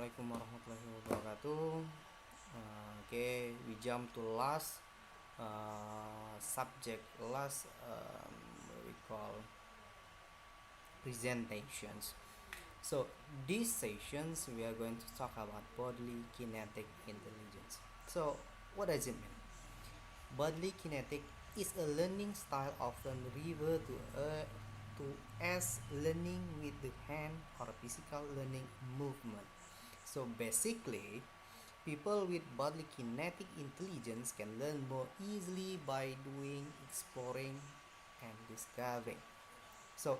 Assalamualaikum warahmatullahi wabarakatuh. Okay, we jump to last subject, last what we call presentations. So these sessions we are going to talk about bodily kinetic intelligence. So what does it mean? Bodily kinetic is a learning style often referred to as learning with the hand or physical learning movement. So basically, people with bodily kinetic intelligence can learn more easily by doing, exploring, and discovering. So,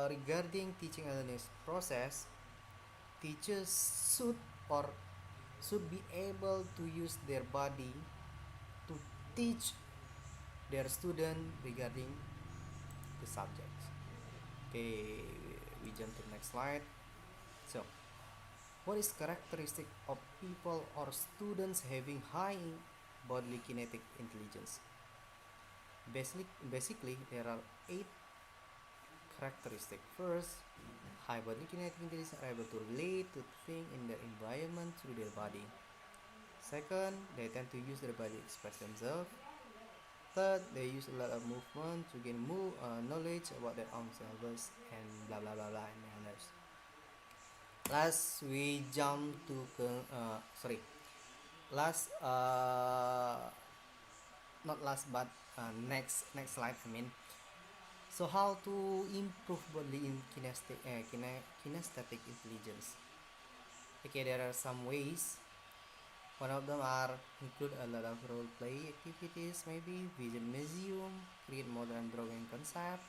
regarding teaching and learning process, teachers or should be able to use their body to teach their student regarding the subjects. Okay, we jump to the next slide. So, what is characteristic of people or students having high bodily kinetic intelligence? Basically, there are 8 characteristics. First, high bodily kinetic intelligence are able to relate to think in their environment through their body. Second, they tend to use their body to express themselves. Third, they use a lot of movement to gain knowledge about their own selves and blah blah blah blah and others. Last, we jump to last not last but next slide. So how to improve bodily in kinesthetic intelligence? Okay, there are some ways. One of them are include a lot of role play activities, maybe visit museum, create modern drawing concept,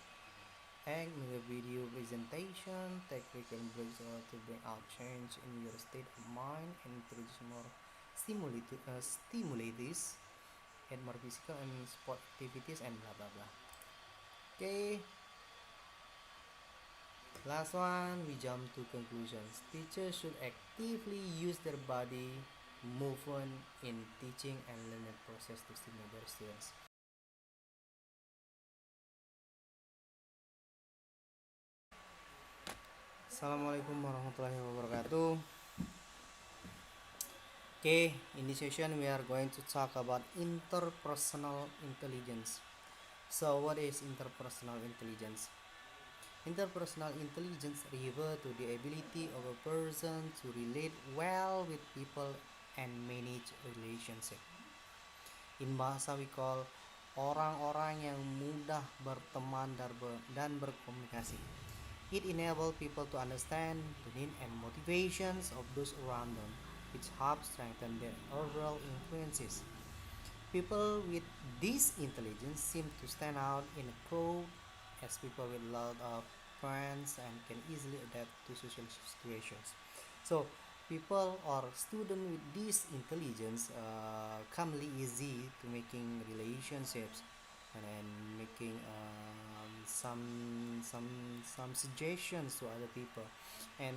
act in a video presentation, take frequent breaks to bring out change in your state of mind, and introduce more stimulatives, add more physical and sport activities, and blah blah blah. Okay, last one, we jump to conclusions. Teachers should actively use their body movement in teaching and learning process to stimulate their students. Assalamualaikum warahmatullahi wabarakatuh. Okay, in this session we are going to talk about interpersonal intelligence. So what is interpersonal intelligence? Interpersonal intelligence refers to the ability of a person to relate well with people and manage relationships. In bahasa we call orang-orang yang mudah berteman dan berkomunikasi. It enables people to understand the needs and motivations of those around them, which helps strengthen their overall influences. People with this intelligence seem to stand out in a crowd as people with a lot of friends and can easily adapt to social situations. So, people or students with this intelligence commonly easy to making relationships and then making some suggestions to other people and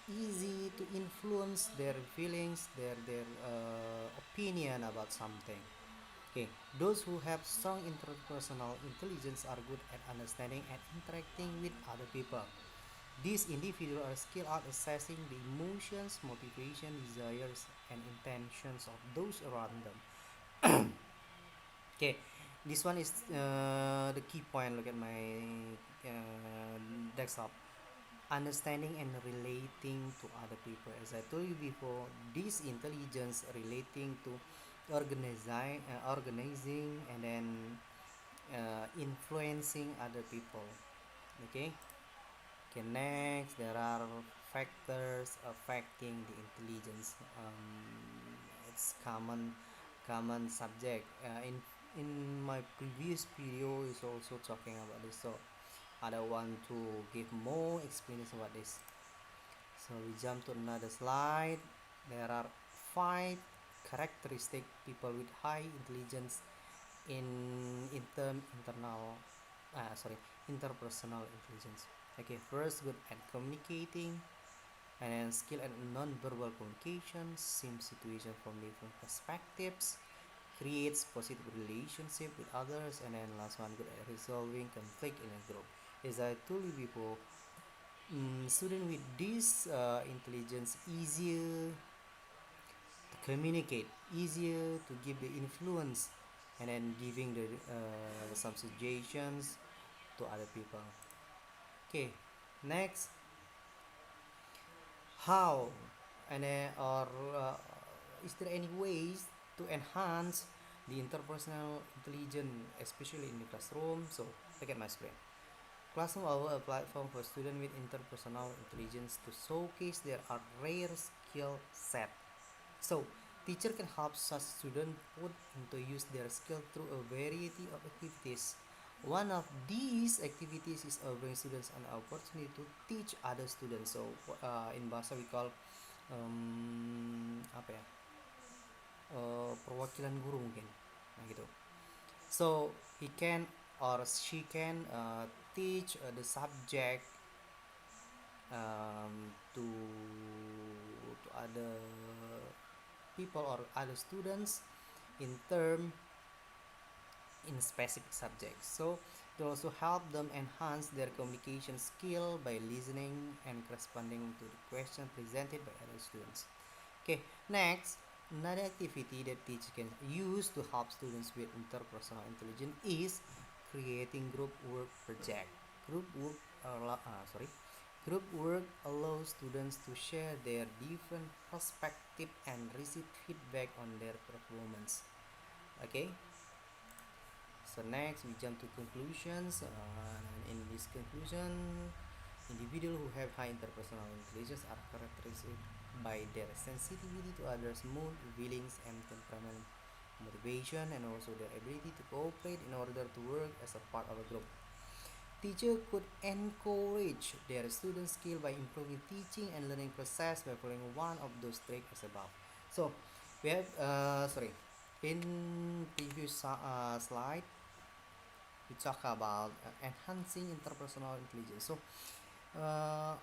easy to influence their feelings, their opinion about something. Okay, those who have strong interpersonal intelligence are good at understanding and interacting with other people. These individuals are skilled at assessing the emotions, motivation, desires, and intentions of those around them. Okay, this one is the key point. Look at my desktop. Understanding and relating to other people. As I told you before, this intelligence relating to organizing and then influencing other people. Okay. Okay. Next, there are factors affecting the intelligence. It's common subject. In my previous video is also talking about this. So I don't want to give more explanation about this. So we jump to another slide. There are 5 characteristic people with high intelligence in interpersonal intelligence. Okay, first, good at communicating, and then skill at non-verbal communication, same situation from different perspectives, creates positive relationship with others, and then last one, good at resolving conflict in a group. As I told you before, Student with this intelligence easier to communicate, easier to give the influence, and then giving the some suggestions to other people. Okay, next, how and or is there any ways to enhance the interpersonal intelligence, especially in the classroom? So look at my screen. Classroom are a platform for students with interpersonal intelligence to showcase their rare skill set. So, teacher can help such students put into use their skill through a variety of activities. One of these activities is offering students an opportunity to teach other students. So, in bahasa we call apa ya? Perwakilan guru mungkin. Nah, gitu. So, he can or she can teach the subject to other people or other students in term in specific subjects. So it also help them enhance their communication skill by listening and corresponding to the question presented by other students. Okay, next, another activity that teachers can use to help students with interpersonal intelligence is creating group work project. Group work, sorry, group work allows students to share their different perspective and receive feedback on their performance. Okay, so next we jump to conclusions. In this conclusion, individuals who have high interpersonal intelligence are characterized by their sensitivity to others' mood, feelings, and temperament, motivation, and also their ability to cooperate in order to work as a part of a group. Teacher could encourage their students' skill by improving teaching and learning process by following one of those traits as above. So we have in previous slide we talk about enhancing interpersonal intelligence. So uh,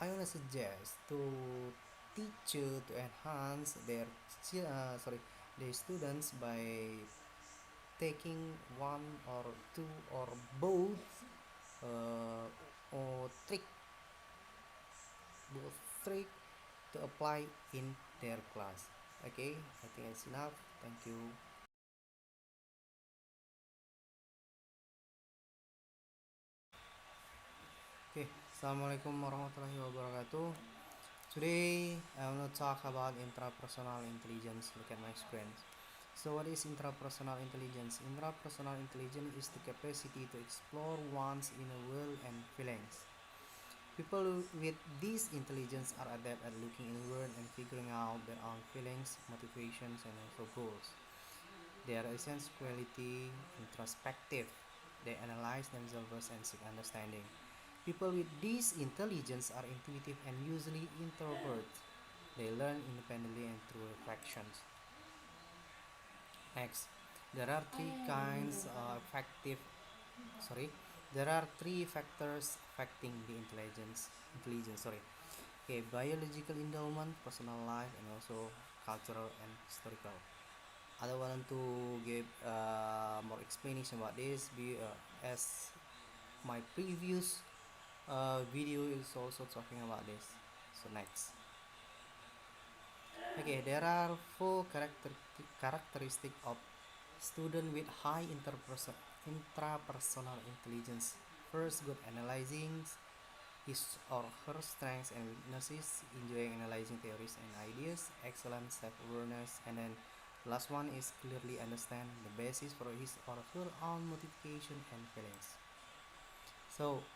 I want to suggest to teacher to enhance their their students by taking one or two or both uh, or both trick to apply in their class. Okay, I think it's enough. Thank you. Okay, Assalamualaikum warahmatullahi wabarakatuh. Today I want to talk about intrapersonal intelligence. Look at my screen. So what is intrapersonal intelligence? Intrapersonal intelligence is the capacity to explore one's inner world and feelings. People with this intelligence are adept at looking inward and figuring out their own feelings, motivations, and also goals. They are essence quality introspective. They analyze themselves and seek understanding. People with this intelligence are intuitive and usually introvert. They learn independently and through reflections. Next, there are three kinds of effective. Sorry, there are three factors affecting the intelligence. Intelligence. Sorry. Okay, biological endowment, personal life, and also cultural and historical. I don't want to give more explanation about this as my previous video is also talking about this. So next, okay, there are four characteristic of student with high intrapersonal intelligence. First, good analyzing his or her strengths and weaknesses, enjoying analyzing theories and ideas, excellent self-awareness, and then last one is clearly understand the basis for his or her own motivation and feelings. So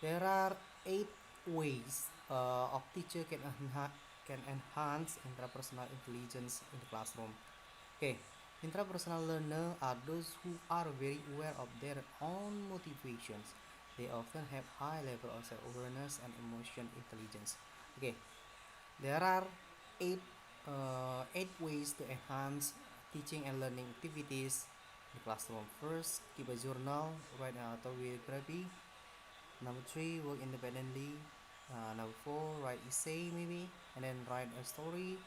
there are 8 ways of teacher can enhance intrapersonal intelligence in the classroom. Okay, intrapersonal learner are those who are very aware of their own motivations. They often have high level of self-awareness and emotion intelligence. Okay, there are eight eight ways to enhance teaching and learning activities in the classroom. First, keep a journal, write an autobiography. Number three, work independently. Number four, write essay maybe, and then write a story.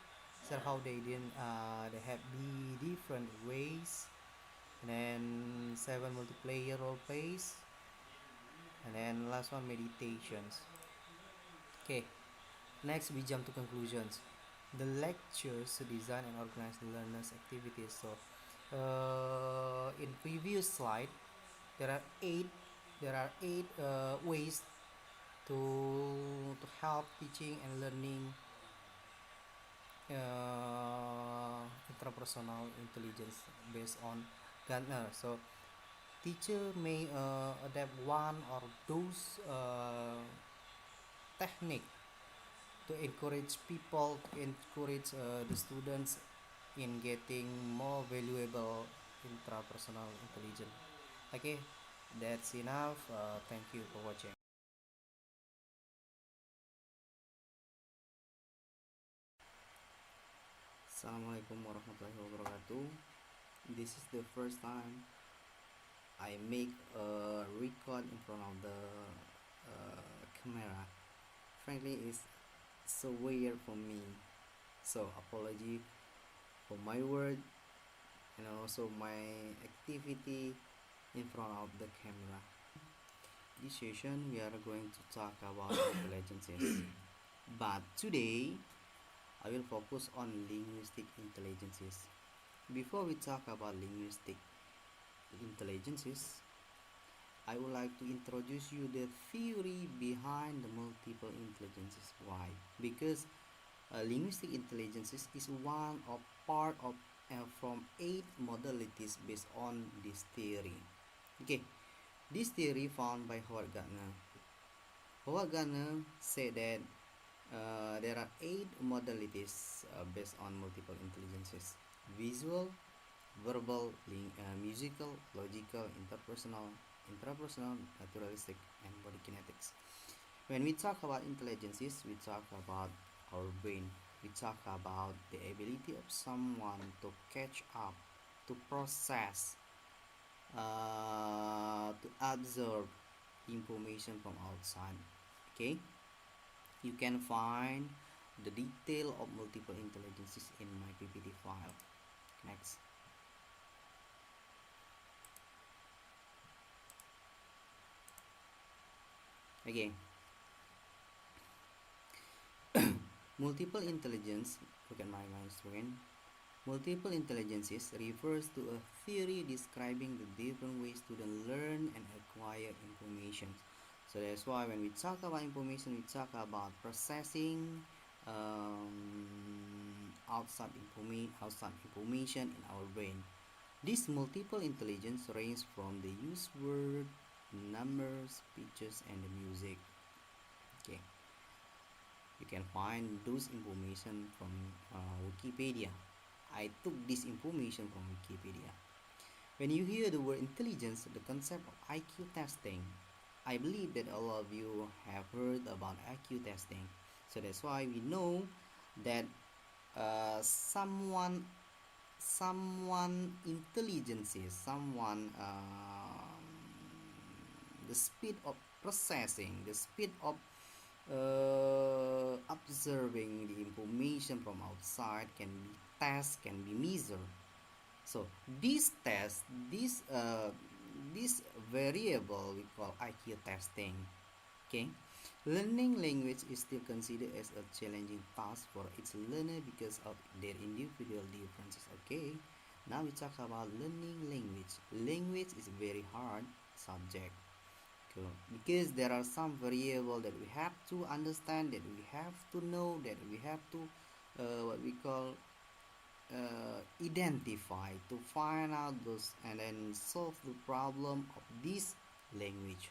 So how they have the different ways, and then seven multiplayer role plays, and then last one meditations. Okay, next we jump to conclusions. The lectures design and organize the learners activities. So in previous slide there are eight ways to help teaching and learning interpersonal intelligence based on Gardner. So teacher may adapt one or those technique to encourage people, to encourage the students in getting more valuable intrapersonal intelligence. Okay, that's enough. Thank you for watching. Assalamualaikum warahmatullahi wabarakatuh. This is the first time I make a record in front of the camera. Frankly, it's so weird for me. So apology for my word and also my activity in front of the camera. This session we are going to talk about intelligences, but today I will focus on linguistic intelligences. Before we talk about linguistic intelligences, I would like to introduce you the theory behind the multiple intelligences. Why? Because linguistic intelligences is one of part of from 8 modalities based on this theory. Okay, this theory found by Howard Gardner. Howard Gardner said that there are 8 modalities based on multiple intelligences: visual, verbal, musical, logical, interpersonal, intrapersonal, naturalistic, and body kinetics. When we talk about intelligences, we talk about our brain. We talk about the ability of someone to catch up, to process, to absorb information from outside. Okay, you can find the detail of multiple intelligences in my PPT file. Next. Again, multiple intelligence, look at my screen. Multiple intelligences refers to a theory describing the different ways students learn and acquire information. So that's why when we talk about information, we talk about processing outside information in our brain. This multiple intelligence range from the use word, numbers, pictures, and the music. Okay, you can find those information from Wikipedia. I took this information from Wikipedia. When you hear the word intelligence, the concept of IQ testing, I believe that all of you have heard about IQ testing. So that's why we know that someone intelligence is someone the speed of processing, the speed of observing the information from outside can be test, can be measured. So this test, this variable we call IQ testing. Okay, learning language is still considered as a challenging task for its learner because of their individual differences. Okay, now we talk about learning language. Language is a very hard subject. Cool. Because there are some variable that we have to understand, that we have to know, that we have to what we call identify, to find out those and then solve the problem of this language.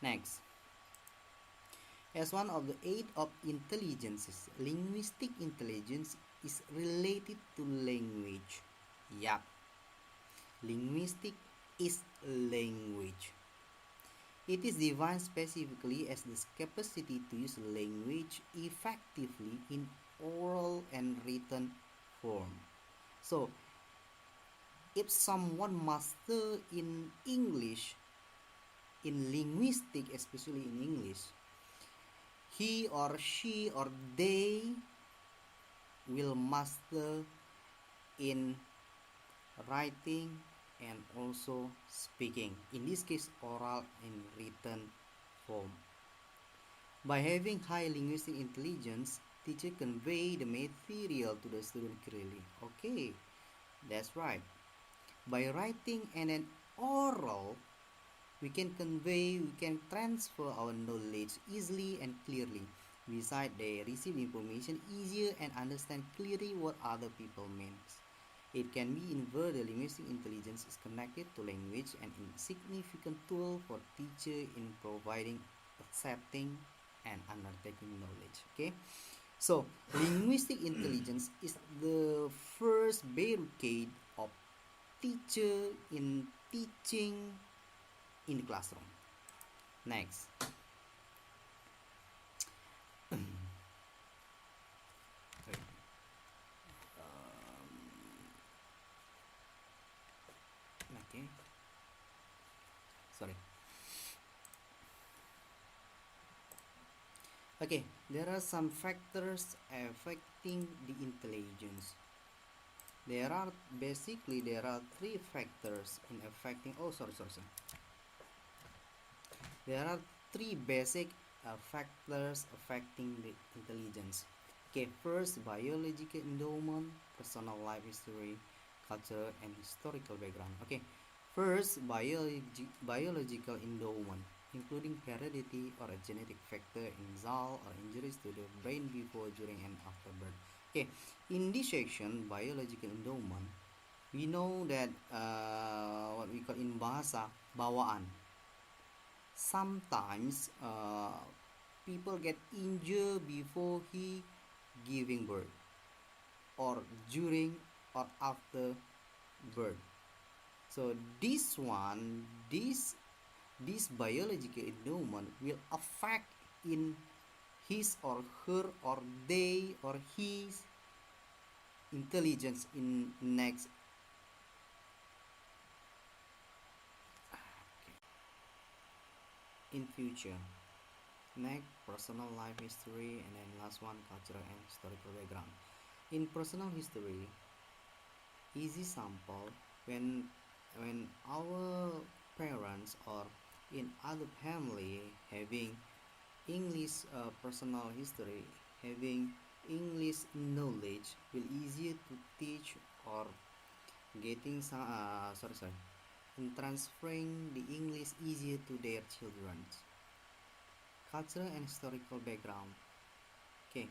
Next, as one of the 8 of intelligences, linguistic intelligence is related to language. Yup, linguistic is language. It is defined specifically as the capacity to use language effectively in oral and written form. So, if someone master in English, in linguistic, especially in English, he or she or they will master in writing and also speaking, in this case oral and written form. By having high linguistic intelligence, teacher convey the material to the student clearly. Okay, that's right. By writing and an oral, we can transfer our knowledge easily and clearly. Besides, they receive information easier and understand clearly what other people mean. It can be inferred that linguistic intelligence is connected to language and a significant tool for teacher in providing, accepting, and undertaking knowledge. Okay, so linguistic intelligence is the first barricade of teacher in teaching in the classroom. Next, okay, sorry. Okay, there are some factors affecting the intelligence. There are three factors in affecting. Oh, sorry. There are three basic factors affecting the intelligence. Okay, first, biological endowment, personal life history, culture, and historical background. Okay, first, biological endowment, including heredity or a genetic factor in result or injuries to the brain before, during, and after birth. Okay, in this section, biological endowment, we know that what we call in bahasa bawaan. Sometimes people get injured before he giving birth or during or after birth. So this biological endowment will affect in his or her or they or his intelligence in next. In future. Next, personal life history, and then last one, cultural and historical background. In personal history, easy sample, when our parents or in other family having English personal history, having English knowledge will easier to teach or getting some in transferring the English easier to their children. Cultural and historical background. Okay,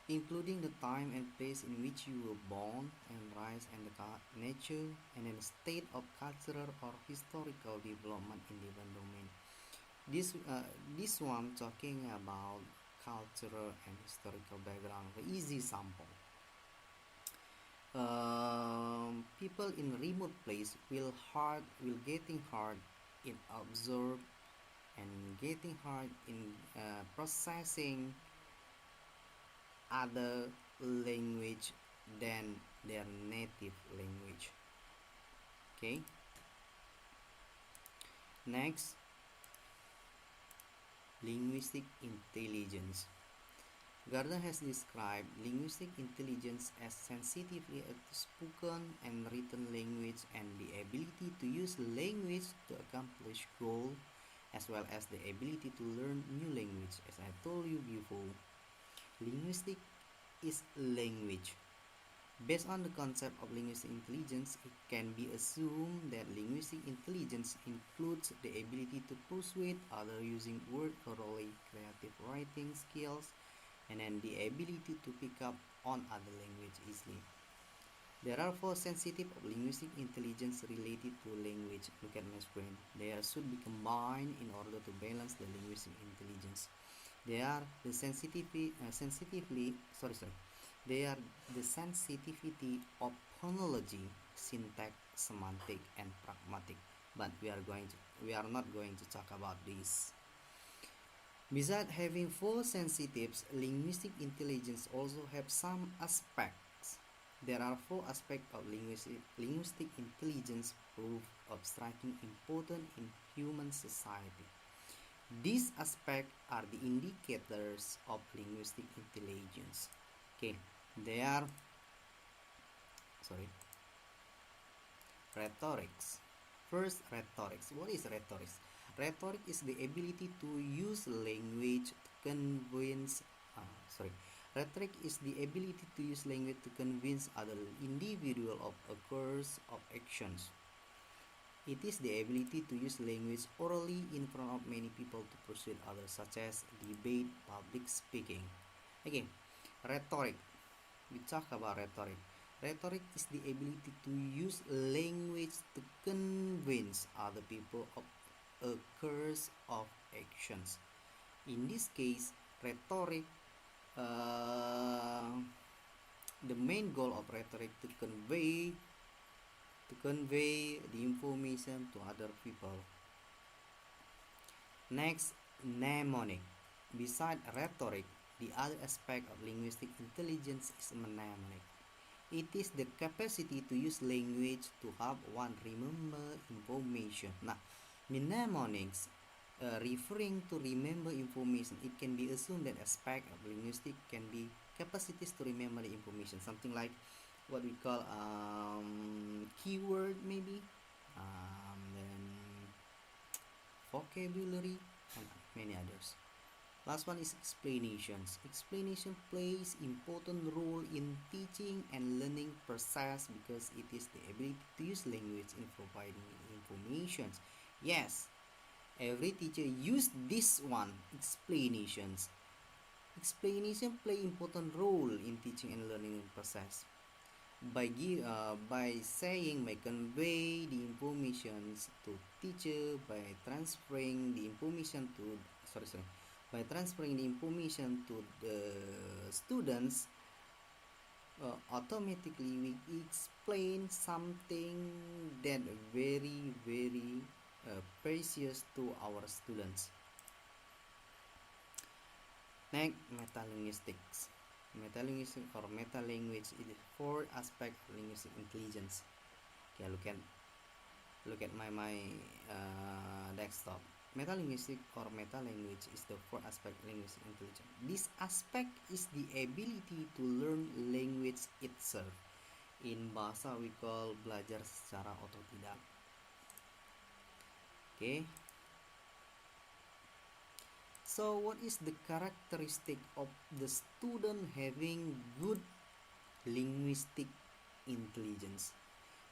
including the time and place in which you were born and raised, and the nature and the state of cultural or historical development in different domain. This one talking about cultural and historical background, the easy sample. People in remote place will getting hard in observe and getting hard in processing other language than their native language. Okay, next, linguistic intelligence. Gardner has described linguistic intelligence as sensitively at spoken and written language and the ability to use language to accomplish goals, as well as the ability to learn new language. As I told you before, linguistic is language. Based on the concept of linguistic intelligence, it can be assumed that linguistic intelligence includes the ability to persuade others using word orally, creative writing skills, and then the ability to pick up on other language easily. There are four sensitive of linguistic intelligence related to language. Look at my screen. They should be combined in order to balance the linguistic intelligence. They are the They are the sensitivity of phonology, syntax, semantic, and pragmatic. But we are not going to talk about this. Besides having four sensitives, linguistic intelligence also have some aspects. There are four aspects of linguistic intelligence proof of striking importance in human society. These aspects are the indicators of linguistic intelligence. Okay, they are rhetorics. First, rhetorics. What is rhetorics? Rhetoric is the ability to use language to convince. Sorry. Rhetoric is the ability to use language to convince other individual of a course of actions. It is the ability to use language orally in front of many people to persuade others, such as debate, public speaking. Again, rhetoric. We talk about rhetoric. Rhetoric is the ability to use language to convince other people of a course of actions. In this case, rhetoric, uh, the main goal of rhetoric to convey the information to other people. Next, mnemonic. Beside rhetoric, the other aspect of linguistic intelligence is mnemonic. It is the capacity to use language to help one remember information. Nah, mnemonics, referring to remember information, it can be assumed that aspect of linguistic can be capacities to remember the information, something like what we call keyword maybe, then vocabulary, and many others. Last one is explanations. Explanation plays important role in teaching and learning process because it is the ability to use language in providing information. Yes, every teacher use this one, explanations. Explanation play important role in teaching and learning process. By saying, by convey the informations to teacher, by transferring the information to sorry by transferring the information to the students, automatically we explain something that very precious to our students. Next, metalinguistics. Metalinguistics or metalanguage is the fourth aspect of linguistic intelligence. Okay, look at my desktop. Metalinguistic or metalanguage is the fourth aspect of linguistic intelligence. This aspect is the ability to learn language itself. In bahasa we call belajar secara otodidak. Okay. So what is the characteristic of the student having good linguistic intelligence?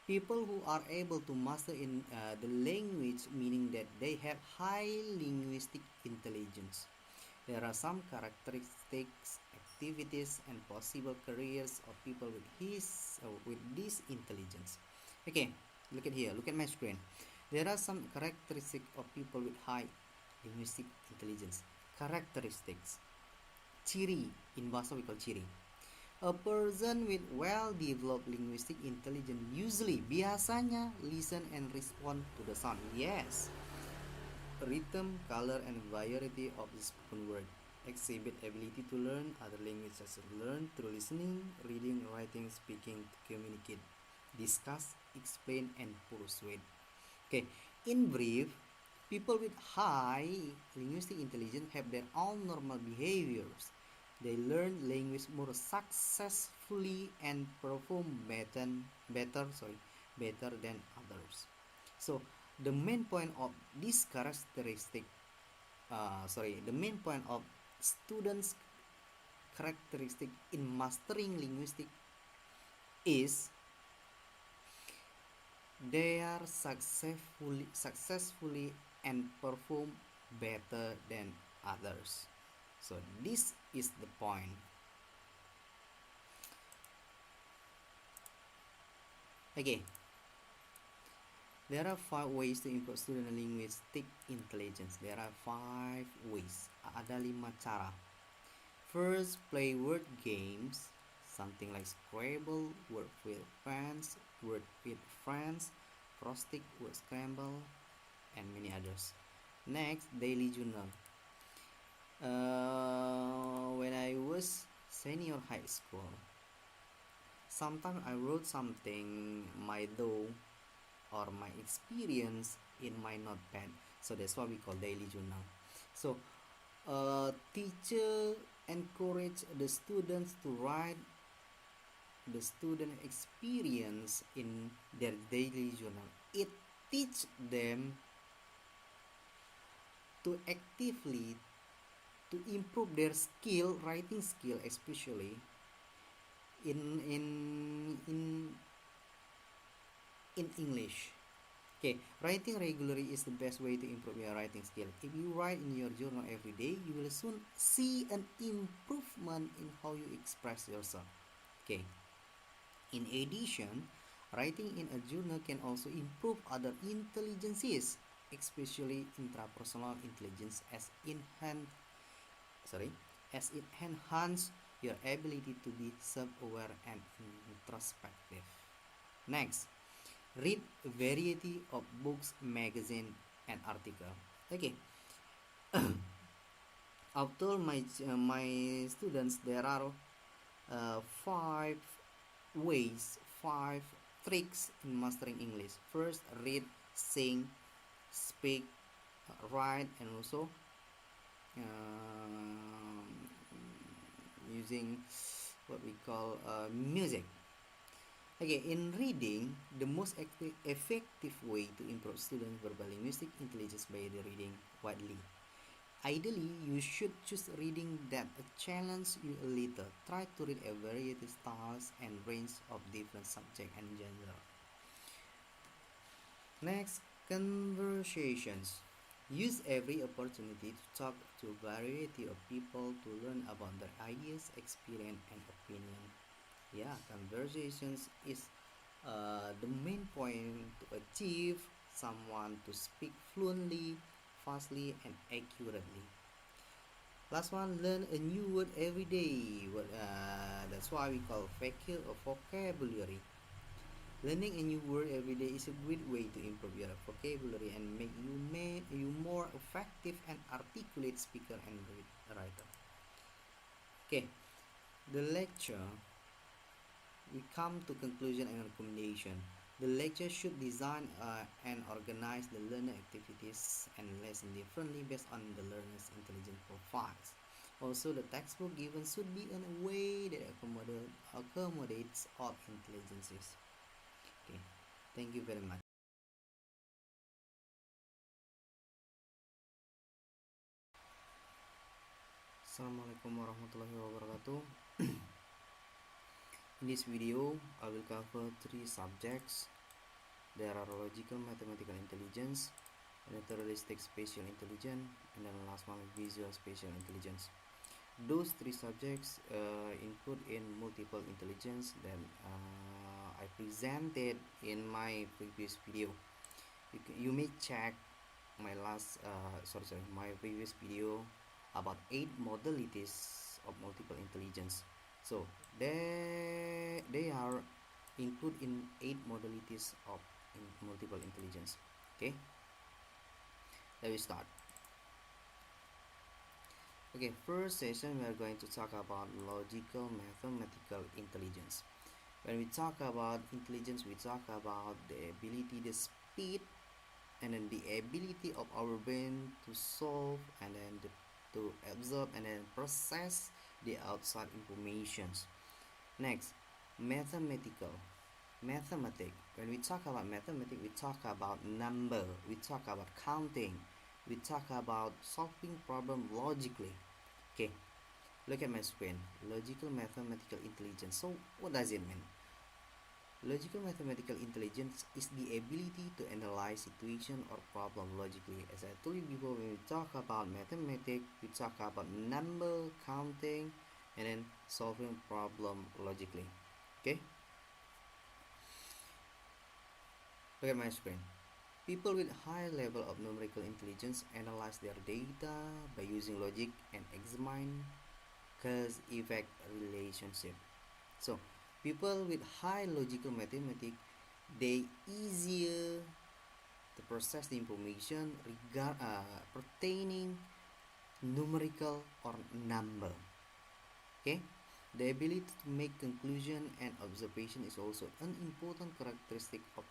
People who are able to master in the language, meaning that they have high linguistic intelligence. There are some characteristics, activities, and possible careers of people with this intelligence. Okay, look at here. Look at my screen. There are some characteristics of people with high linguistic intelligence. Characteristics. Ciri. In bahasa we call ciri. A person with well-developed linguistic intelligence usually, biasanya, listen and respond to the sound. Yes. Rhythm, color, and variety of the spoken word. Exhibit ability to learn other languages. Learn through listening, reading, writing, speaking to communicate, discuss, explain, and persuade. Okay. In brief, people with high linguistic intelligence have their own normal behaviors. They learn language more successfully and perform better than others. So the main point of this characteristic, the main point of students' characteristic in mastering linguistic is they are successfully and perform better than others. So this is the point. Okay, there are 5 ways to improve student linguistic intelligence. There are 5 ways. Ada 5 cara. First, play word games, something like Scrabble, word with friends, acrostic, word scramble, and many others. Next, daily journal. When I was senior high school, sometimes I wrote something, my thought or my experience in my notepad. So that's what we call daily journal. So teacher encourage the students to write the student experience in their daily journal. It teach them to actively to improve their skill, writing skill, especially in in in in English. Okay, writing regularly is the best way to improve your writing skill. If you write in your journal every day, you will soon see an improvement in how you express yourself. Okay, in addition, writing in a journal can also improve other intelligences, especially intrapersonal intelligence, sorry, as it enhances your ability to be self-aware and introspective. Next, read a variety of books, magazine, and article. Okay, I've told my students there are five ways, five tricks in mastering English. First, read, sing, speak, write, and also um, using what we call music. Okay, in reading, the most effective way to improve students' verbal linguistic intelligence by the reading widely. Ideally, you should choose reading that challenge you a little. Try to read a variety of styles and range of different subject and genre. Next, conversations. Use every opportunity to talk to a variety of people to learn about their ideas, experience, and opinion. Yeah, conversations is the main point to achieve someone to speak fluently, fastly, and accurately. Last one, learn a new word every day. That's why we call vocabulary. Learning a new word every day is a great way to improve your vocabulary and make you more effective and articulate speaker and writer. Okay, the lecture, we come to conclusion and recommendation. The lecture should design and organize the learner activities and lesson differently based on the learner's intelligence profiles. Also, the textbook given should be in a way that accommodates all intelligences. Okay, thank you very much. Assalamualaikum warahmatullahi wabarakatuh. In this video, I will cover three subjects. There are logical mathematical intelligence, naturalistic spatial intelligence, and then the last one is visual spatial intelligence. Those three subjects include in multiple intelligence that I presented in my previous video. You may check my my previous video about 8 modalities of multiple intelligence. So they are included in 8 modalities of multiple intelligence. Okay, let me start. Okay, first session we are going to talk about logical mathematical intelligence. When we talk about intelligence, we talk about the ability, the speed, and then the ability of our brain to solve and then to absorb and then process the outside informations. Next, mathematical. Mathematic. When we talk about mathematics, we talk about number, we talk about counting, we talk about solving problem logically. Okay, look at my screen. Logical mathematical intelligence. So what does it mean? Logical mathematical intelligence is the ability to analyze situation or problem logically. As I told you before, when we talk about mathematics, we talk about number, counting, and then solving problem logically. Okay, look at my screen. People with high level of numerical intelligence analyze their data by using logic and examine cause-effect relationship. So, people with high logical mathematics, they easier to process the information pertaining numerical or number. Okay, the ability to make conclusion and observation is also an important characteristic of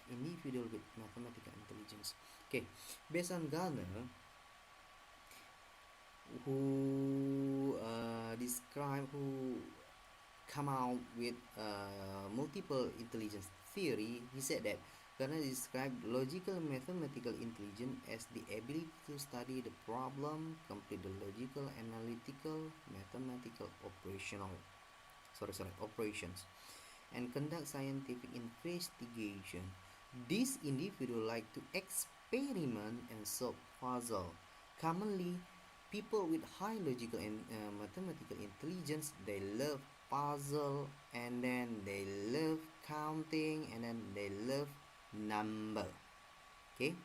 individual with mathematical intelligence. Okay, based on Gardner, who come out with multiple intelligence theory, he said that Gardner described logical mathematical intelligence as the ability to study the problem, complete the logical, analytical, mathematical operations, and conduct scientific investigation. These individuals like to experiment and solve puzzles. Commonly, people with high logical and mathematical intelligence, they love puzzle, and then they love counting, and then they love number. Okay.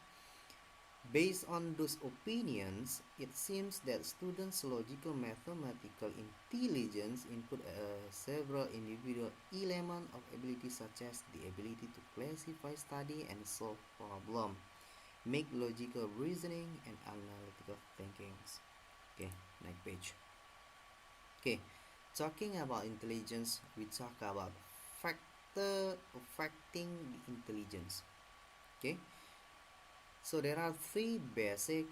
Based on those opinions, it seems that students' logical mathematical intelligence include several individual elements of ability, such as the ability to classify, study, and solve problems, make logical reasoning, and analytical thinkings. Okay, next page. Okay, talking about intelligence, we talk about factor affecting the intelligence. Okay, so there are three basic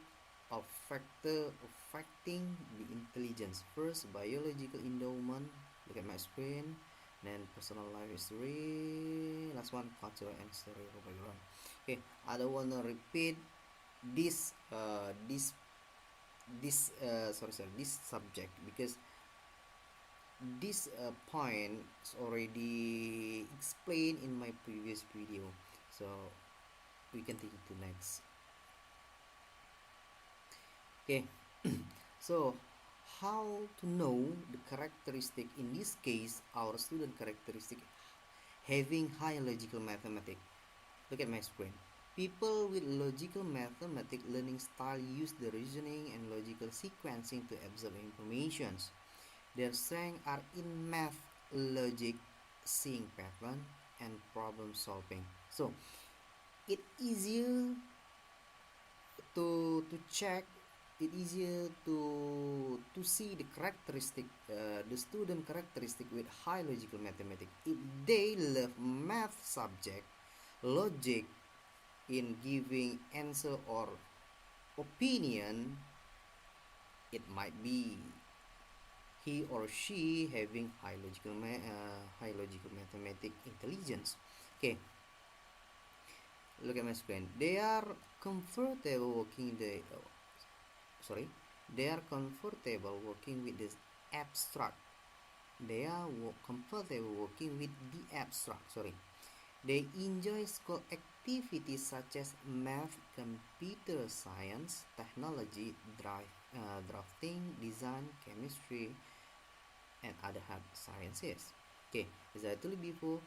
of factor affecting the intelligence. First, biological endowment. Look at my screen. Then personal life history. Last one, cultural and historical background. Okay, I don't wanna repeat this this subject, because this point is already explained in my previous video. So we can take it to next. Okay. So how to know the characteristic, in this case our student characteristic having high logical mathematics. Look at my screen. People with logical mathematics learning style use the reasoning and logical sequencing to absorb information. Their strengths are in math, logic, seeing pattern, and problem solving. So it easier to check, it easier to see the characteristic, the student characteristic with high logical mathematics. If they love math subject, logic in giving answer or opinion, it might be he or she having high logical mathematic intelligence. Okay, look at my screen. They are comfortable working they are comfortable working with this abstract. They are comfortable working with the abstract. They enjoy school activities such as math, computer science, technology, drafting, design, chemistry, and other hard sciences. Okay, as I told you before,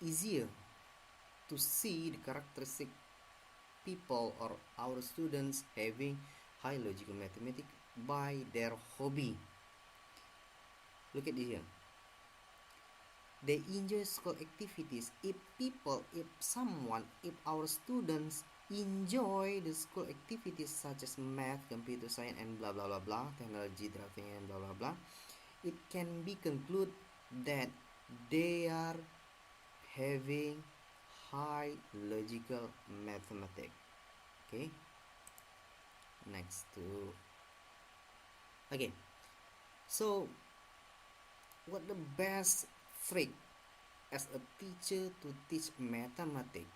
easier to see the characteristic people or our students having high logical mathematics by their hobby. Look at this here. They enjoy school activities. If our students enjoy the school activities such as math, computer science, and blah blah blah blah, technology, drafting, and blah blah blah, it can be concluded that they are having high logical mathematics. Okay, next to again. So what the best trick as a teacher to teach mathematics,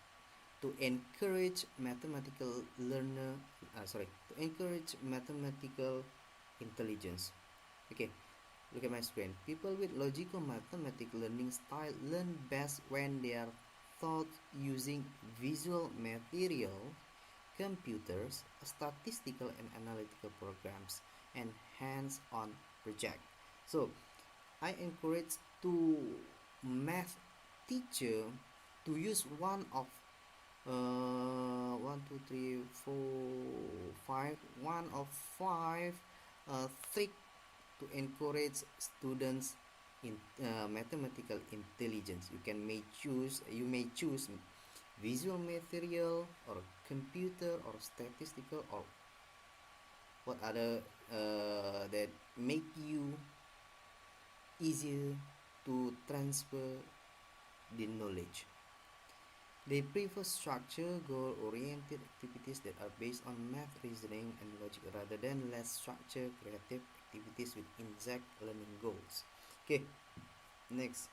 to encourage mathematical learner to encourage mathematical intelligence. Okay, look at my screen. People with logical mathematical learning style learn best when they are taught using visual material, computers, statistical and analytical programs, and hands-on project. So I encourage to math teacher to use one of 5 trick to encourage students in mathematical intelligence. You may choose visual material or computer or statistical or what other that make you easier to transfer the knowledge. They prefer structure, goal-oriented activities that are based on math, reasoning, and logic rather than less structured, creative activities with exact learning goals. Okay, next.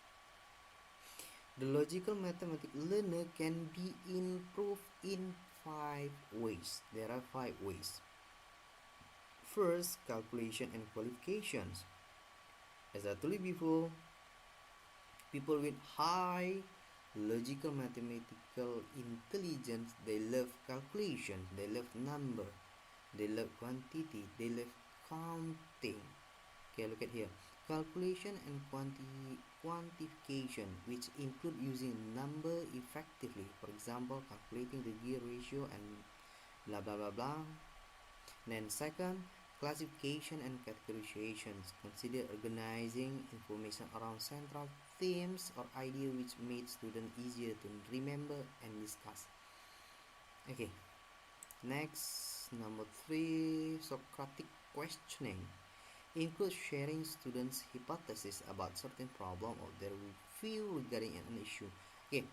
The logical mathematics learner can be improved in 5 ways. There are 5 ways. First, calculation and qualifications. As I told you before, people with high logical mathematical intelligence, they love calculation, they love number, they love quantity, they love counting. Okay, look at here. Calculation and quantification, which include using number effectively. For example, calculating the gear ratio and blah blah blah blah. Then second, classification and categorizations. Consider organizing information around central themes or ideas which made students easier to remember and discuss. Okay, next, number 3, Socratic questioning. Include sharing students' hypotheses about certain problem or their view regarding an issue. Okay,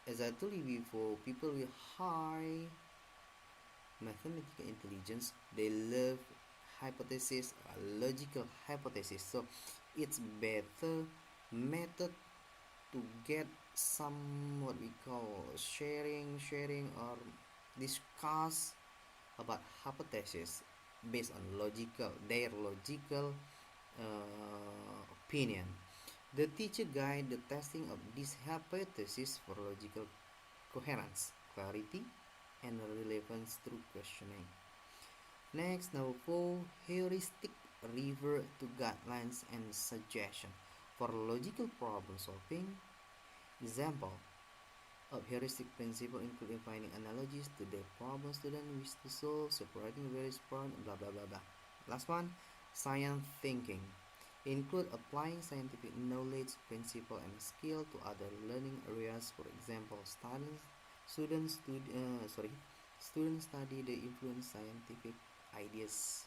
as I told you before, people with high mathematical intelligence, they love hypothesis, logical hypothesis. So it's better method to get some what we call sharing or discuss about hypothesis based on their logical opinion. The teacher guide the testing of this hypothesis for logical coherence, clarity, and relevance through questioning. Next, number 4, heuristic revert to guidelines and suggestion for logical problem solving. Example of heuristic principle include finding analogies to the problem student wish to solve, separating various parts, blah blah blah blah. Last one, science thinking include applying scientific knowledge, principle, and skill to other learning areas. For example, students study the influence scientific ideas.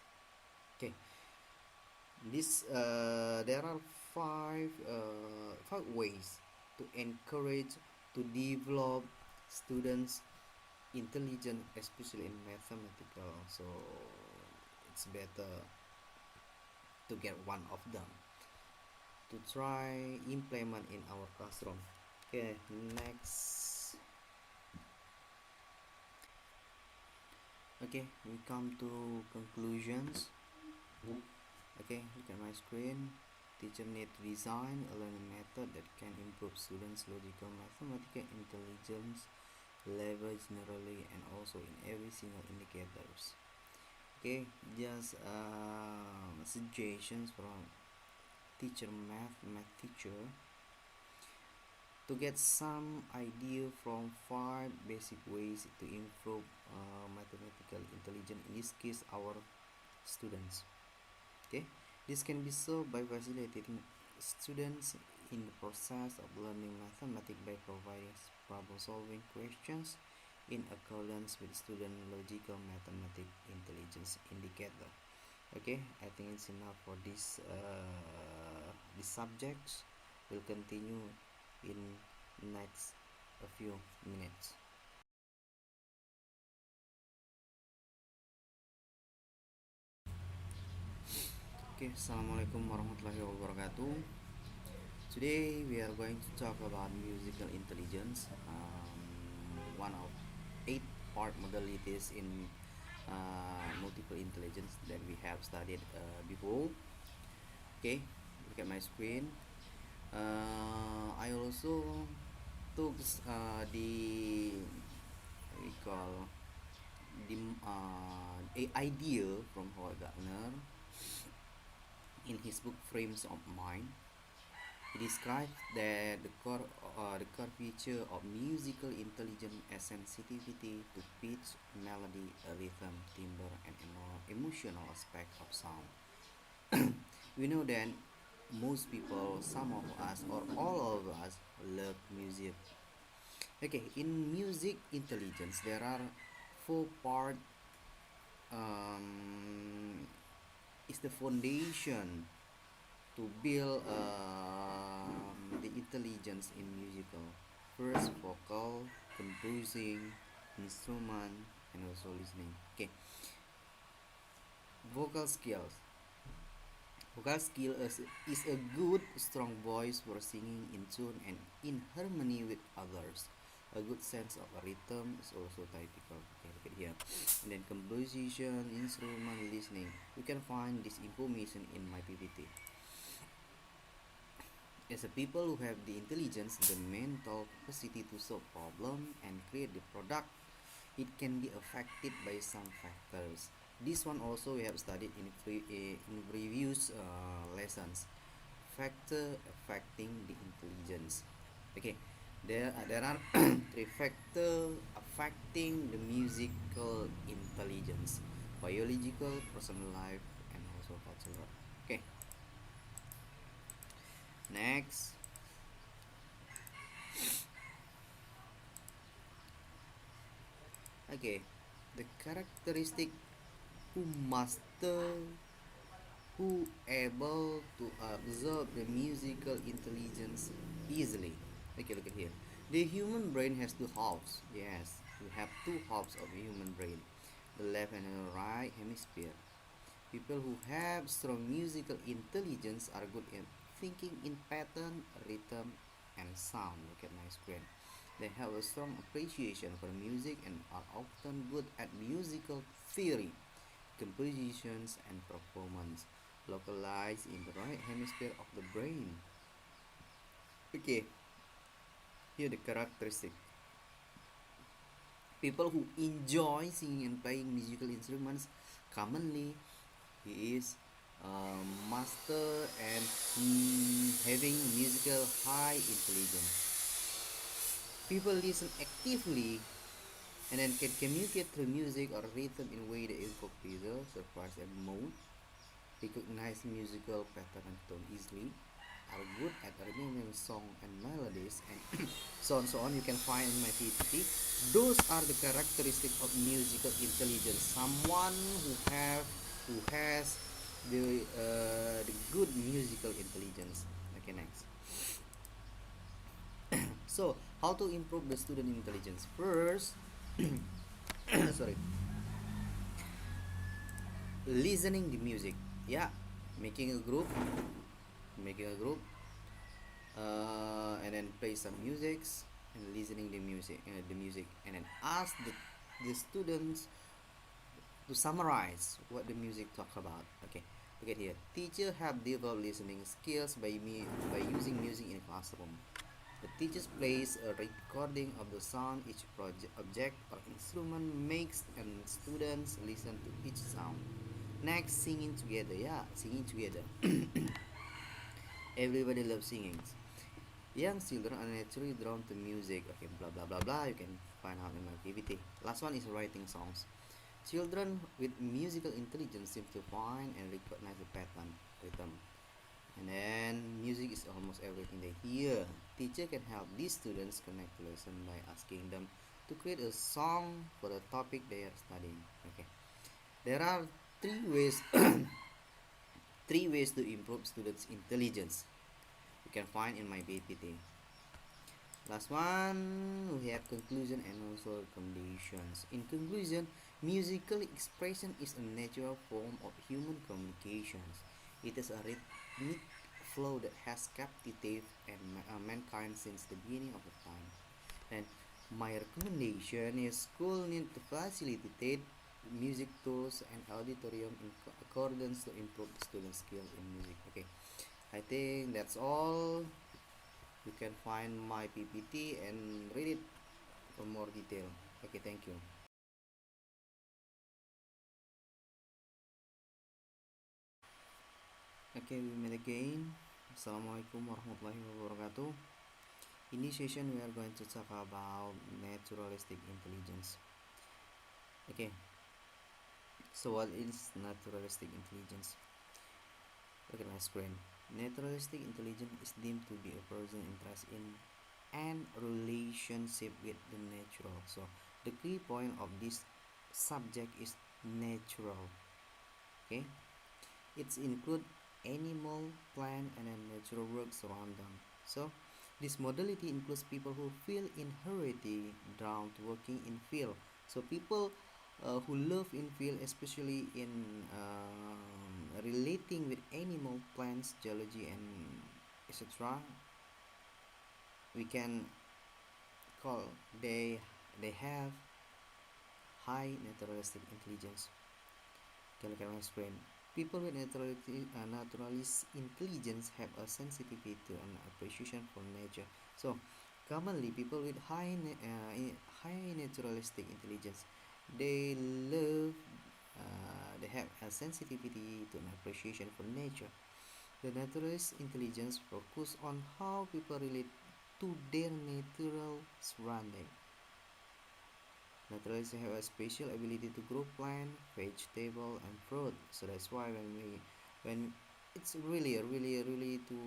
Okay, this there are five ways to encourage to develop students intelligent, especially in mathematical. So it's better to get one of them to try implement in our classroom. Okay, next. Okay, we come to conclusions. Okay, look at my screen. Teacher need to design a learning method that can improve students' logical mathematical intelligence level generally and also in every single indicators. Okay, just suggestions from math teacher to get some idea from 5 basic ways to improve mathematical intelligence, in this case our students. Okay, this can be solved by facilitating students in the process of learning mathematics by providing problem solving questions in accordance with student logical mathematics intelligence indicator. Okay, I think it's enough for this subjects. We'll continue in next a few minutes. Okay, assalamualaikum warahmatullahi wabarakatuh. Today we are going to talk about musical intelligence, one of 8 part modalities in multiple intelligence that we have studied before. Okay, look at my screen. I also took the we call the idea from Howard Gardner in his book Frames of Mind. He describes that the core feature of musical intelligence as sensitivity to pitch, melody, rhythm, timbre, and emotional aspect of sound. We know that most people, some of us, or all of us, love music. Okay, in music intelligence, there are 4 part. Is the foundation to build the intelligence in musical. First, vocal, composing, instrument, and also listening. Okay, vocal skills. Vocal skill is a good, strong voice for singing in tune and in harmony with others. A good sense of rhythm is also typical. Okay, look at here. And then composition, instrument, listening. You can find this information in my PPT. As a people who have the intelligence, the mental capacity to solve problem and create the product, it can be affected by some factors. This one also we have studied in previous lessons. Factor affecting the intelligence. Okay, there are three factors affecting the musical intelligence: biological, personal life, and also cultural. Okay, next. Okay, the characteristic who master who able to absorb the musical intelligence easily. Okay, look at here. The human brain has two halves. Yes, we have two halves of the human brain, the left and the right hemisphere. People who have strong musical intelligence are good in thinking in pattern, rhythm, and sound. Look at my screen. They have a strong appreciation for music and are often good at musical theory, compositions, and performance, localized in the right hemisphere of the brain. Okay, here the characteristic. People who enjoy singing and playing musical instruments commonly he is master and having musical high intelligence. People listen actively and then can communicate through music or rhythm in a way that evoke pleasure, surprise, and mood. Recognize musical pattern and tone easily. Are good at remembering song and melodies and so on. You can find in my PPT. Those are the characteristics of musical intelligence. Someone who has the good musical intelligence. Okay, next. So, how to improve the student intelligence? First, sorry, listening the music. Yeah, making a group, making a group, and then play some musics and listening the music, and then ask the students to summarize what the music talk about. Okay, look at here. Teacher have developed listening skills by using music in a classroom. The teachers plays a recording of the sound each object or instrument makes, and students listen to each sound. Next, singing together. Yeah, singing together. Everybody loves singing. Young children are naturally drawn to music. Okay, blah blah blah blah. You can find out in my PPT. Last one is writing songs. Children with musical intelligence seem to find and recognize the pattern, rhythm, and then music is almost everything they hear. Teacher can help these students connect to lesson by asking them to create a song for the topic they are studying. Okay, there are three ways three ways to improve students' intelligence. You can find in my PPT. Last one, we have conclusion and also recommendations. In conclusion, musical expression is a natural form of human communications. It is a rhythmic flow that has captivated mankind since the beginning of the time. And my recommendation is school need to facilitate music tools and auditorium in accordance to improve the student skill in music. Okay, I think that's all. You can find my PPT and read it for more detail. Okay, thank you. Okay, we meet again. Assalamualaikum warahmatullahi wabarakatuh. In this session, we are going to talk about naturalistic intelligence. Okay, so what is naturalistic intelligence? Look at my screen. Naturalistic intelligence is deemed to be a person interested in and relationship with the natural. So the key point of this subject is natural. Okay, it's include animal, plant, and then natural works around them. So this modality includes people who feel inherently drawn to working in field. So people who love in field, especially in relating with animal, plants, geology, and etc. We can call they have high naturalistic intelligence. Okay, let me explain. People with naturalist intelligence have a sensitivity to an appreciation for nature. So, commonly, people with high naturalistic intelligence, they love, they have a sensitivity to an appreciation for nature. The naturalist intelligence focus on how people relate to their natural surrounding. Naturalists have a special ability to grow plant, vegetable, and fruit. So that's why when it's really to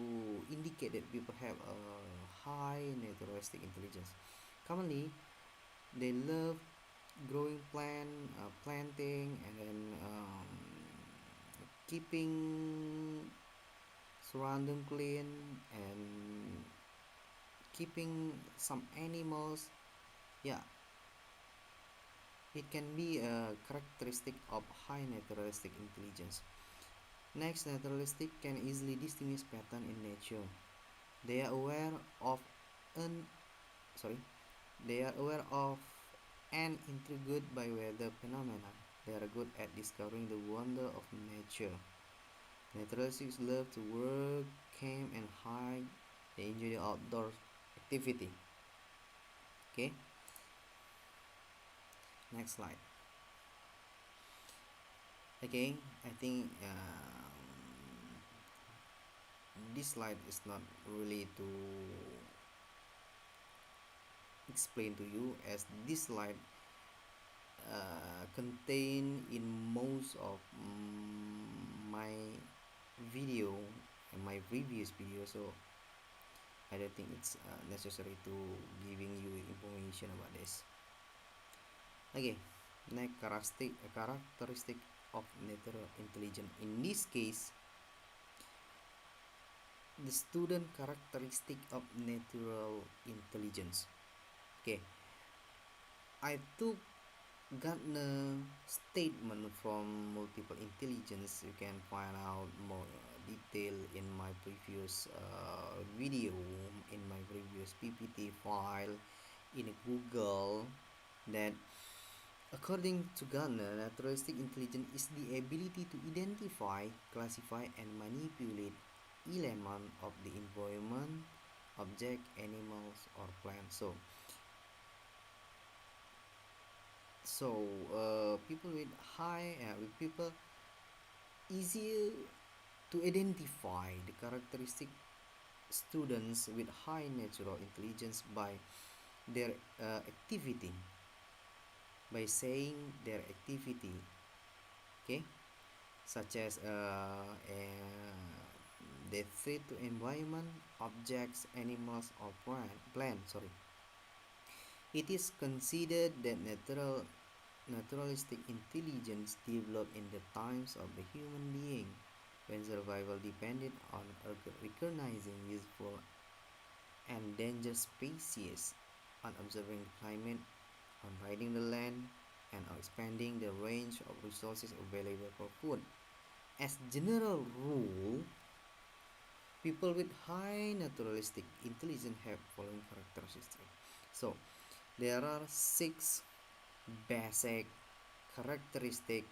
indicate that people have a high naturalistic intelligence. Commonly, they love growing plant, planting, and then keeping surrounding clean and keeping some animals. Yeah, it can be a characteristic of high naturalistic intelligence. Next, naturalistic can easily distinguish pattern in nature. They are aware of an sorry, they are aware of and intrigued by weather phenomena. They are good at discovering the wonder of nature. Naturalists love to work, camp, and hike. They enjoy the outdoor activity. Okay, next slide. Okay, I think this slide is not really to explain to you, as this slide contain in most of my video and my previous video, so I don't think it's necessary to giving you information about this. Okay, next characteristic of natural intelligence. In this case, the student characteristic of natural intelligence. Okay, I took Gardner statement from multiple intelligence. You can find out more detail in my previous video, in my previous PPT file, in Google. That according to Gardner, naturalistic intelligence is the ability to identify, classify, and manipulate elements of the environment, object, animals, or plants. People with people easier to identify the characteristic students with high natural intelligence by their activity, by saying their activity. Okay, such as they fit to environment, objects, animals, or plant. Sorry, it is considered that naturalistic intelligence developed in the times of the human being, when survival depended on recognizing useful and endangered species, on observing the climate, on riding the land, and on expanding the range of resources available for food. As general rule, people with high naturalistic intelligence have following characteristics. So, there are 6 basic characteristic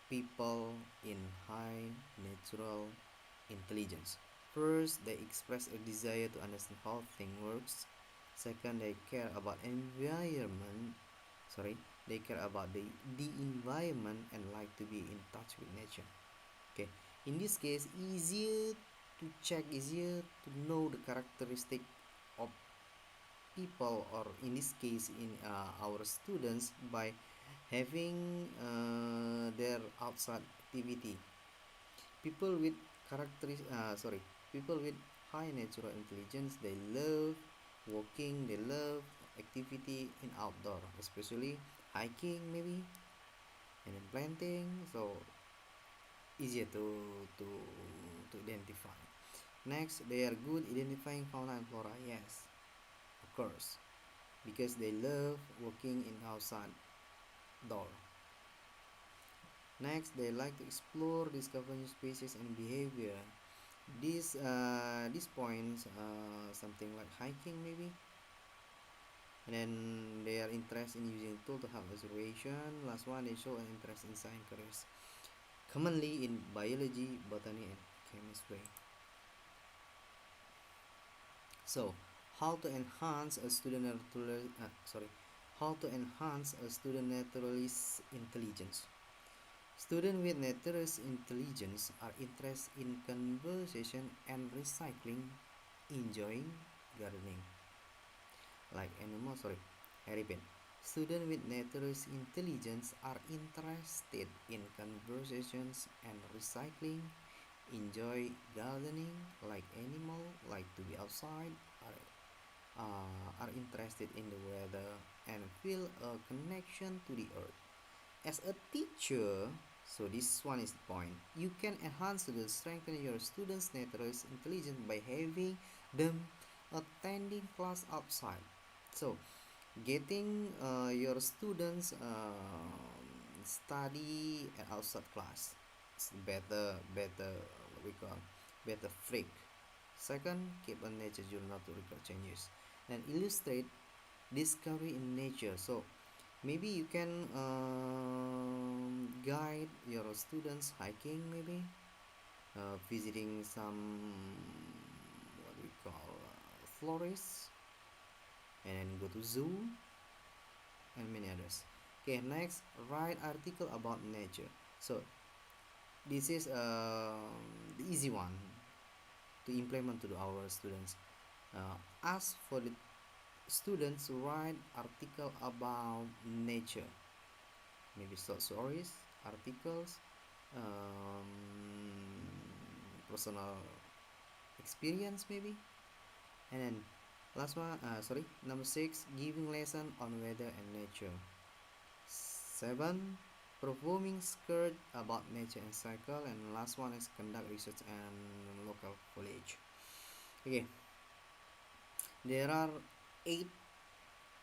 people in high natural intelligence. First, they express a desire to understand how things works. Second, they care about environment. They care about the environment and like to be in touch with nature. Okay, in this case, easier to know the characteristic of people, or in this case in our students, by having their outside activity. People with people with high natural intelligence, they love walking, they love activity in outdoor, especially hiking maybe, and then planting. So easier to to identify. Next, they are good identifying fauna and flora. Yes, of course, because they love working in outside. door. Next, they like to explore, discover new species and behavior. These points, something like hiking maybe. And then they are interested in using tool to help observation. Last one, they show an interest in science careers, commonly in biology, botany, and chemistry. So, how to enhance a student how to enhance a student naturalist intelligence. Students with naturalist intelligence are interested in conversation and recycling, enjoying gardening. Like animals, sorry, I repeat. Students with naturalist intelligence are interested in conversations and recycling, enjoy gardening, like animal, like to be outside, are interested in the weather, and feel a connection to the earth. As a teacher, so this one is the point, you can enhance the strengthen your students' naturalist intelligence by having them attending class outside. So getting your students study at outside class, it's better what we call better freak. Second, keep a nature journal to record changes and illustrate discovery in nature. So maybe you can guide your students hiking, maybe visiting some what we call forests, and then go to zoo and many others. Okay, next, write article about nature. So this is the easy one to implement to our students. Ask for the students to write article about nature, maybe short stories, articles, um, personal experience maybe. And then last one, number 6, giving lesson on weather and nature. 7, performing skirt about nature and cycle. And last one is conduct research and local college. Okay, there are 8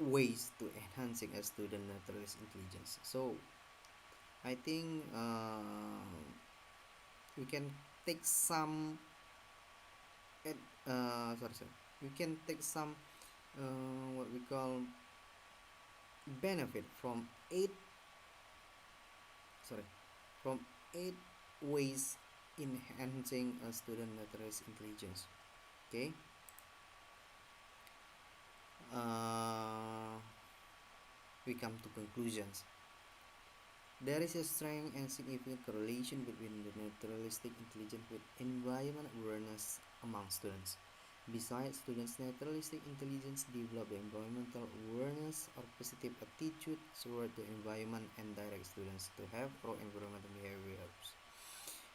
ways to enhancing a student naturalist intelligence. So I think we can take some at sorry, we can take some what we call benefit from 8 sorry from 8 ways in enhancing a student naturalist intelligence. Okay, we come to conclusions. There is a strong and significant correlation between the naturalistic intelligence with environment awareness among students. Besides, students' naturalistic intelligence develop the environmental awareness or positive attitude toward the environment and direct students to have pro-environmental behaviors.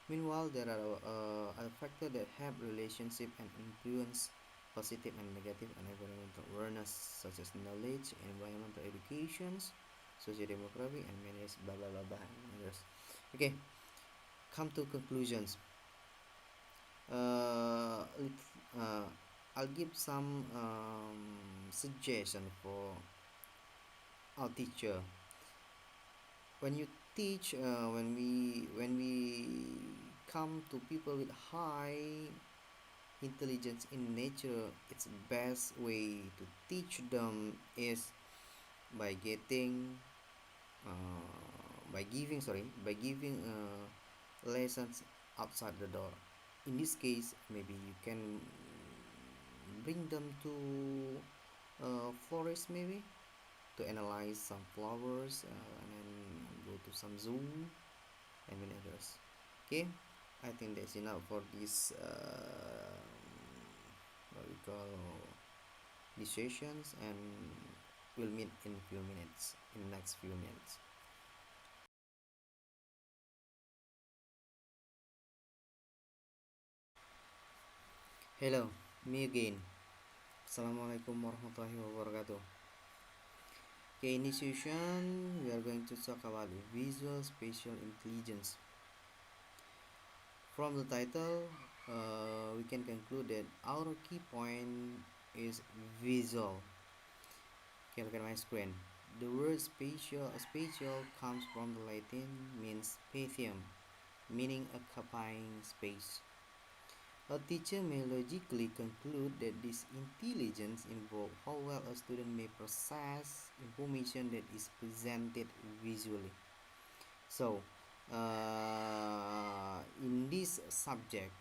Meanwhile, there are other factors that help relationship and influence positive and negative environmental awareness, such as knowledge, environmental educations, socio-demographic, and many blah blah blah blah and others. Okay, come to conclusions. uh, uh, I'll give some suggestion for our teacher. When you teach, when we come to people with high intelligence in nature, it's best way to teach them is by getting by giving lessons outside the door. In this case, maybe you can bring them to forest maybe to analyze some flowers, and then go to some zoo and many others. Okay, I think that's enough for this what we call these sessions, and we'll meet in few minutes, in the next few minutes. Hello, me again. Assalamualaikum warahmatullahi wabarakatuh. Okay, in this session, we are going to talk about visual spatial intelligence. From the title, we can conclude that our key point is visual. Okay, look at my screen. The word spatial comes from the Latin means spatium, meaning occupying space. A teacher may logically conclude that this intelligence involves how well a student may process information that is presented visually. So, in this subject,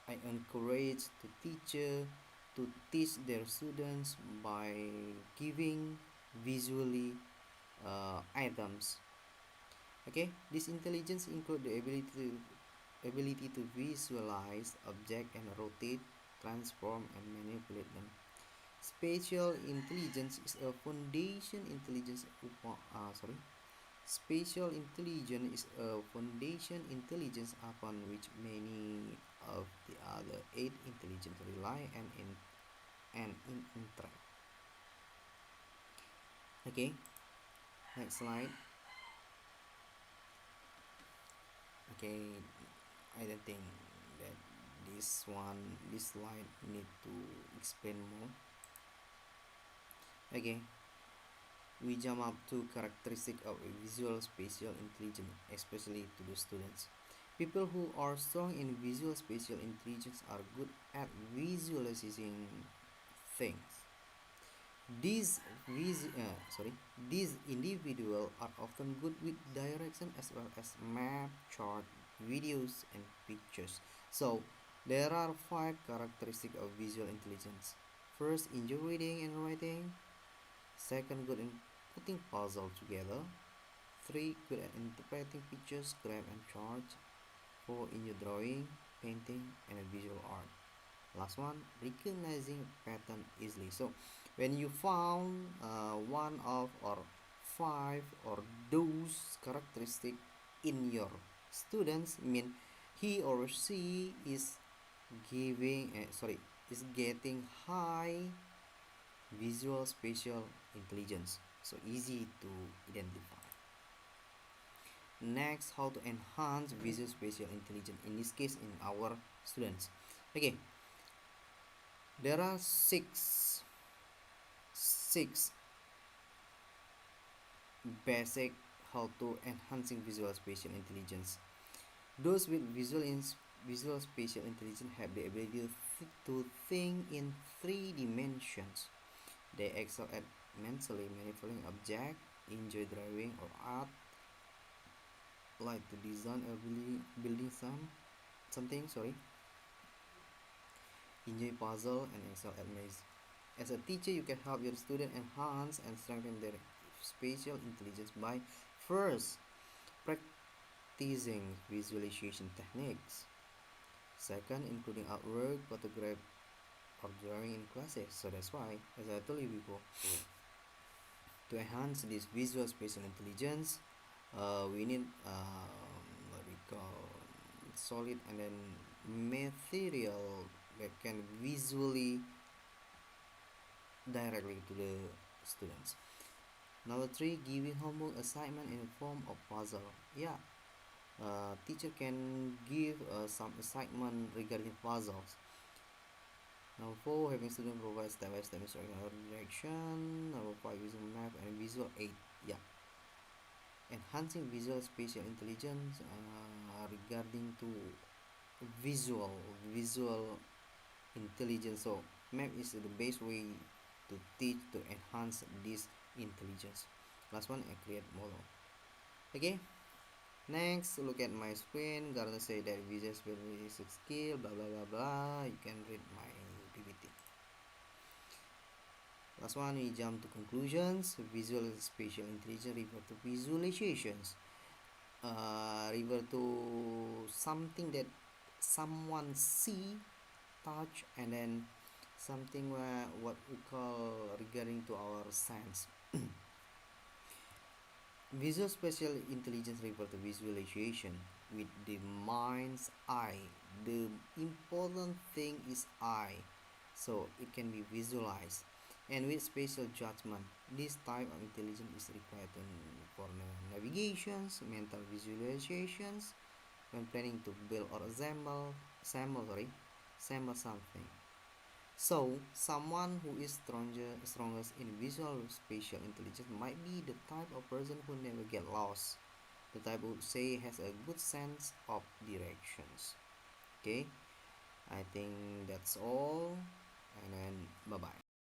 I encourage the teacher to teach their students by giving visually items. Okay, this intelligence include the ability to visualize object and rotate, transform, and manipulate them. Spatial intelligence is a foundation intelligence. Spatial intelligence is a foundation intelligence upon which many of the other eight intelligence rely and interact. Okay, next slide. Okay, I don't think that this slide need to explain more. Okay, we jump up to characteristic of a visual spatial intelligence, especially to the students. People who are strong in visual spatial intelligence are good at visualizing things. These these individuals are often good with direction as well as map, chart, videos, and pictures. So there are five characteristics of visual intelligence. First, enjoy reading and writing. Second, good in putting puzzle together. Three, good at interpreting pictures, graph, and charts. Four, in your drawing, painting, and visual art. Last one, recognizing pattern easily. So when you found one of or five or those characteristic in your students, mean he or she is getting high visual spatial intelligence, so easy to identify. Next, how to enhance visual spatial intelligence, in this case in our students. Okay, there are six basic how to enhancing visual spatial intelligence. Those with visual spatial intelligence have the ability to think in three dimensions. They excel at mentally manipulating objects, enjoy drawing or art, like to design or building something. Enjoy puzzle and excel at maze. As a teacher, you can help your student enhance and strengthen their spatial intelligence by first practicing visualization techniques. Second, including artwork, photograph, or drawing in classes. So that's why, as I told you before, to enhance this visual spatial intelligence, we need what we call solid and then material that can visually directly to the students. Number three, giving homework assignment in form of puzzle. Yeah, teacher can give some assignment regarding puzzles. Number four, having student provide step-by-step instruction or direction. Number five, using map and visual aid. Yeah, enhancing visual spatial intelligence regarding to visual intelligence. So map is the best way to teach to enhance this intelligence. Last one, I create model. Okay, next look at my screen. Gonna say that visual spatial is a skill, blah blah blah blah. You can read my PPT. Last one, we jump to conclusions. Visual spatial intelligence refer to visualizations, refer to something that someone see, touch, and then something where what we call regarding to our sense. Visual spatial intelligence refer to visualization with the mind's eye. The important thing is eye, so it can be visualized. And with spatial judgment, this type of intelligence is required for navigations, mental visualizations, when planning to build or assemble something. So someone who is strongest in visual spatial intelligence might be the type of person who never get lost, the type who say has a good sense of directions. Okay, I think that's all, and then bye bye.